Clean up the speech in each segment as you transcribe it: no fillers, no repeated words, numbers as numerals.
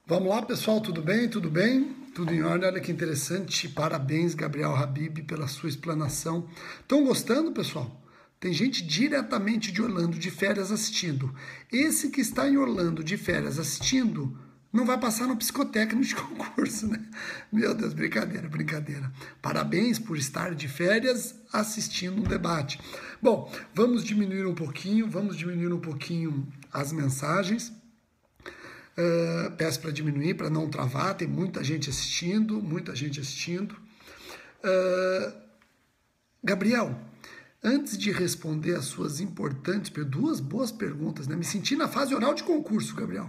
Vamos lá, pessoal, tudo bem? Tudo bem? Tudo em ordem? Olha que interessante. Parabéns, Gabriel Habib, pela sua explanação. Estão gostando, pessoal? Tem gente diretamente de Orlando, de férias, assistindo. Esse que está em Orlando, de férias, assistindo, não vai passar no psicotécnico de concurso, né? Meu Deus, brincadeira, brincadeira. Parabéns por estar de férias assistindo um debate. Bom, vamos diminuir um pouquinho as mensagens. Peço para diminuir, para não travar, tem muita gente assistindo, Gabriel, antes de responder as suas importantes, duas boas perguntas, né? Me senti na fase oral de concurso, Gabriel,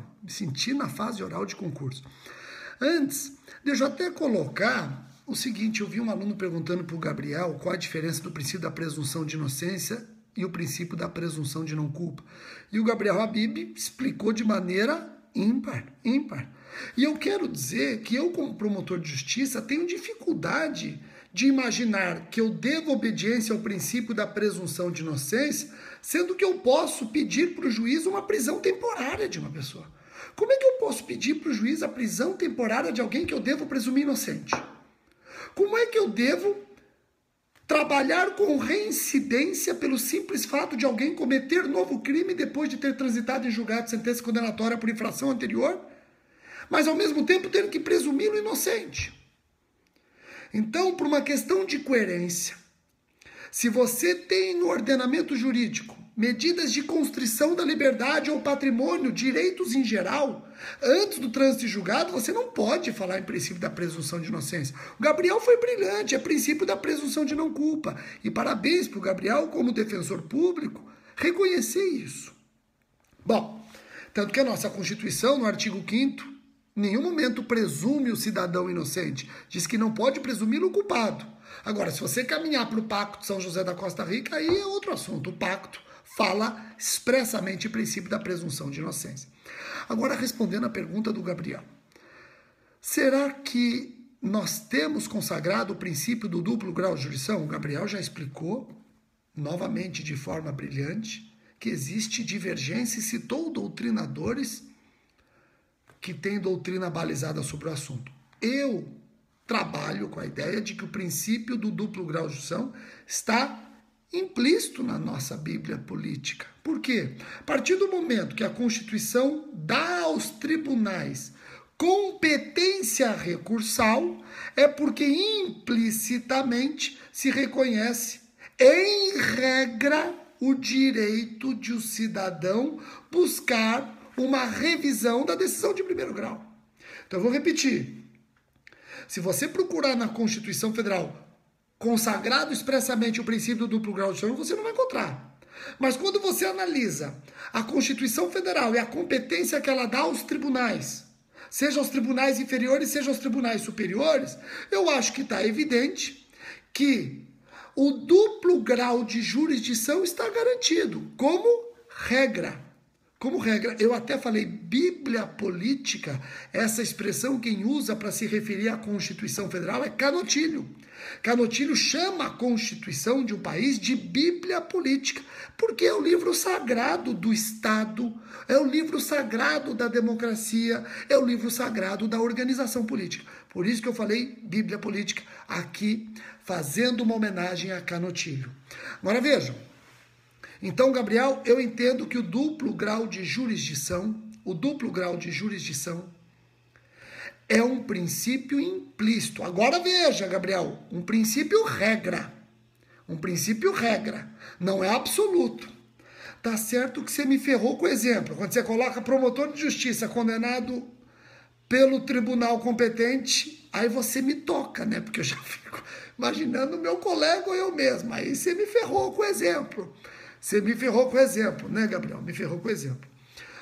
Antes, deixa eu até colocar o seguinte, eu vi um aluno perguntando para o Gabriel qual a diferença do princípio da presunção de inocência e o princípio da presunção de não culpa. E o Gabriel Habib explicou de maneira ímpar. E eu quero dizer que eu, como promotor de justiça, tenho dificuldade de imaginar que eu devo obediência ao princípio da presunção de inocência, sendo que eu posso pedir para o juiz uma prisão temporária de uma pessoa. Como é que eu posso pedir para o juiz a prisão temporária de alguém que eu devo presumir inocente? Como é que eu devo trabalhar com reincidência pelo simples fato de alguém cometer novo crime depois de ter transitado em julgado de sentença condenatória por infração anterior, mas ao mesmo tempo tendo que presumi-lo inocente? Então, por uma questão de coerência, se você tem no ordenamento jurídico medidas de constrição da liberdade ou patrimônio, direitos em geral, antes do trânsito julgado, você não pode falar em princípio da presunção de inocência. O Gabriel foi brilhante, é princípio da presunção de não culpa. E parabéns para o Gabriel, como defensor público, reconhecer isso. Bom, tanto que a nossa Constituição, no artigo 5º, em nenhum momento presume o cidadão inocente. Diz que não pode presumi-lo culpado. Agora, se você caminhar para o Pacto de São José da Costa Rica, aí é outro assunto. O Pacto fala expressamente o princípio da presunção de inocência. Agora, respondendo à pergunta do Gabriel. Será que nós temos consagrado o princípio do duplo grau de jurisdição? O Gabriel já explicou, novamente de forma brilhante, que existe divergência e citou doutrinadores que têm doutrina balizada sobre o assunto. Eu trabalho com a ideia de que o princípio do duplo grau de jurisdição está implícito na nossa Bíblia política. Por quê? A partir do momento que a Constituição dá aos tribunais competência recursal, é porque implicitamente se reconhece, em regra, o direito de o cidadão buscar uma revisão da decisão de primeiro grau. Então, eu vou repetir. Se você procurar na Constituição Federal consagrado expressamente o princípio do duplo grau de jurisdição, você não vai encontrar. Mas quando você analisa a Constituição Federal e a competência que ela dá aos tribunais, seja aos tribunais inferiores, seja aos tribunais superiores, eu acho que está evidente que o duplo grau de jurisdição está garantido, como regra. Como regra, eu até falei Bíblia política, essa expressão quem usa para se referir à Constituição Federal é Canotilho. Canotilho chama a Constituição de um país de Bíblia política, porque é o livro sagrado do Estado, é o livro sagrado da democracia, é o livro sagrado da organização política. Por isso que eu falei Bíblia política aqui, fazendo uma homenagem a Canotilho. Agora vejam. Então, Gabriel, eu entendo que o duplo grau de jurisdição é um princípio implícito. Agora veja, Gabriel, um princípio regra. Não é absoluto. Tá certo que você me ferrou com o exemplo. Quando você coloca promotor de justiça condenado pelo tribunal competente, aí você me toca, né? Porque eu já fico imaginando o meu colega ou eu mesmo. Aí você me ferrou com o exemplo. Né, Gabriel? Me ferrou com o exemplo.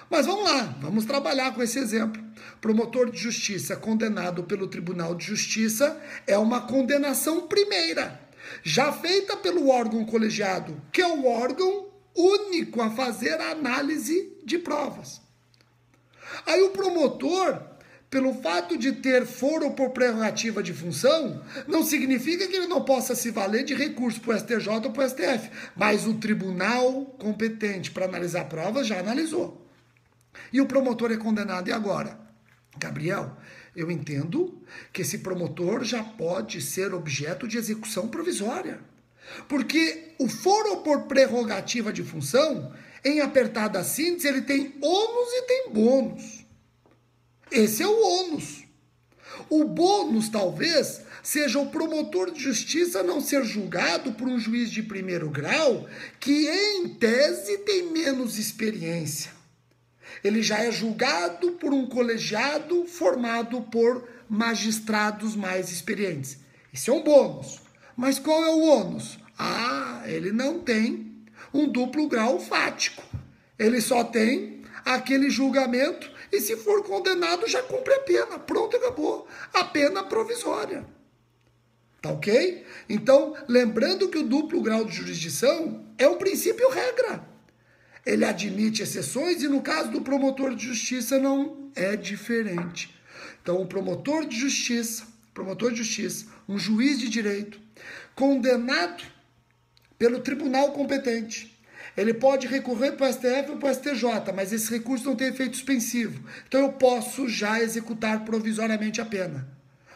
Mas vamos lá, vamos trabalhar com esse exemplo. Promotor de justiça condenado pelo Tribunal de Justiça é uma condenação primeira, já feita pelo órgão colegiado, que é o órgão único a fazer a análise de provas. Aí o promotor, pelo fato de ter foro por prerrogativa de função, não significa que ele não possa se valer de recurso para o STJ ou para o STF. Mas o tribunal competente para analisar provas já analisou. E o promotor é condenado, e agora? Gabriel, eu entendo que esse promotor já pode ser objeto de execução provisória. Porque o foro por prerrogativa de função, em apertada síntese, ele tem ônus e tem bônus. Esse é o ônus. O bônus, talvez, seja o promotor de justiça não ser julgado por um juiz de primeiro grau que, em tese, tem menos experiência. Ele já é julgado por um colegiado formado por magistrados mais experientes. Isso é um bônus. Mas qual é o ônus? Ele não tem um duplo grau fático. Ele só tem aquele julgamento e, se for condenado, já cumpre a pena. Pronto, acabou. A pena provisória. Tá ok? Então, lembrando que o duplo grau de jurisdição é um princípio regra. Ele admite exceções e, no caso do promotor de justiça, não é diferente. Então, o promotor de justiça, um juiz de direito, condenado pelo tribunal competente, ele pode recorrer para o STF ou para o STJ, mas esse recurso não tem efeito suspensivo. Então, eu posso já executar provisoriamente a pena.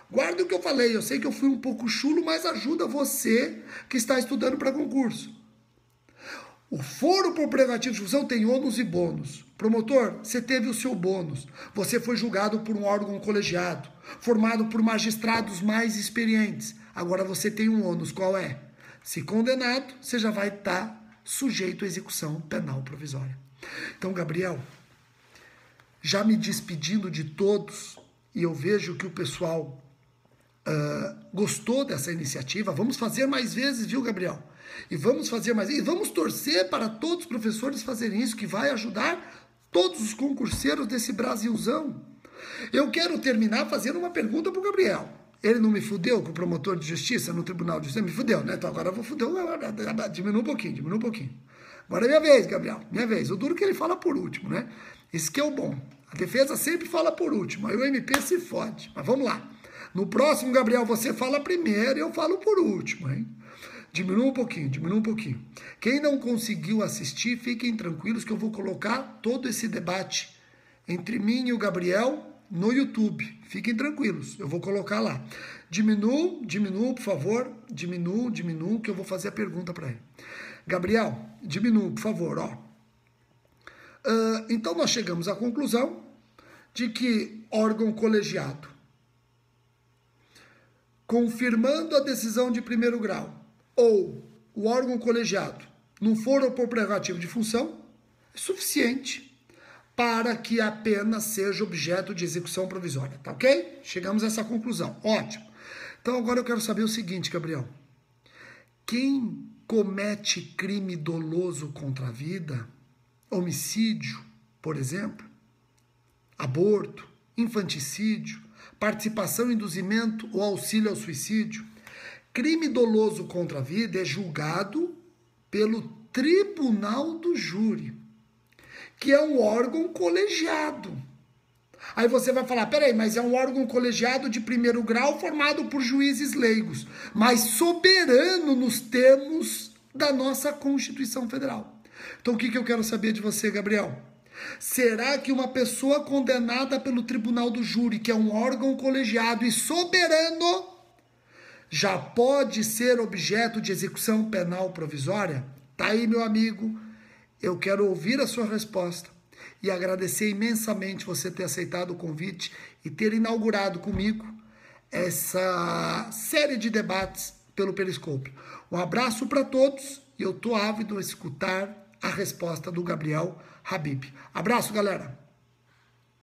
Guarda o que eu falei, eu sei que eu fui um pouco chulo, mas ajuda você que está estudando para concurso. O foro por prerrogativa de função tem ônus e bônus. Promotor, você teve o seu bônus. Você foi julgado por um órgão colegiado, formado por magistrados mais experientes. Agora você tem um ônus, qual é? Se condenado, você já vai estar sujeito à execução penal provisória. Então, Gabriel, já me despedindo de todos, e eu vejo que o pessoal gostou dessa iniciativa. Vamos fazer mais vezes, viu, Gabriel? E vamos fazer mais. E vamos torcer para todos os professores fazerem isso, que vai ajudar todos os concurseiros desse Brasilzão. Eu quero terminar fazendo uma pergunta para o Gabriel. Ele não me fudeu com o promotor de justiça no Tribunal de Justiça? Me fudeu, né? Então agora eu vou fuder. Diminui um pouquinho. Agora é minha vez, Gabriel. Minha vez. O duro que ele fala por último, né? Isso que é o bom. A defesa sempre fala por último. Aí o MP se fode. Mas vamos lá. No próximo, Gabriel, você fala primeiro e eu falo por último, hein? Diminua um pouquinho. Quem não conseguiu assistir, fiquem tranquilos que eu vou colocar todo esse debate entre mim e o Gabriel no YouTube. Fiquem tranquilos, eu vou colocar lá. Diminua, por favor. Diminua, que eu vou fazer a pergunta para ele. Gabriel, diminua, por favor, ó. Então, nós chegamos à conclusão de que órgão colegiado, confirmando a decisão de primeiro grau, ou o órgão colegiado não for por prerrogativa de função, é suficiente para que a pena seja objeto de execução provisória, tá ok? Chegamos a essa conclusão, ótimo. Então agora eu quero saber o seguinte, Gabriel. Quem comete crime doloso contra a vida, homicídio, por exemplo, aborto, infanticídio, participação em induzimento ou auxílio ao suicídio, crime doloso contra a vida é julgado pelo tribunal do júri, que é um órgão colegiado. Aí você vai falar, peraí, mas é um órgão colegiado de primeiro grau formado por juízes leigos, mas soberano nos termos da nossa Constituição Federal. Então o que eu quero saber de você, Gabriel? Será que uma pessoa condenada pelo tribunal do júri, que é um órgão colegiado e soberano, já pode ser objeto de execução penal provisória? Tá aí, meu amigo. Eu quero ouvir a sua resposta e agradecer imensamente você ter aceitado o convite e ter inaugurado comigo essa série de debates pelo Periscope. Um abraço para todos e eu estou ávido a escutar a resposta do Gabriel Habib. Abraço, galera!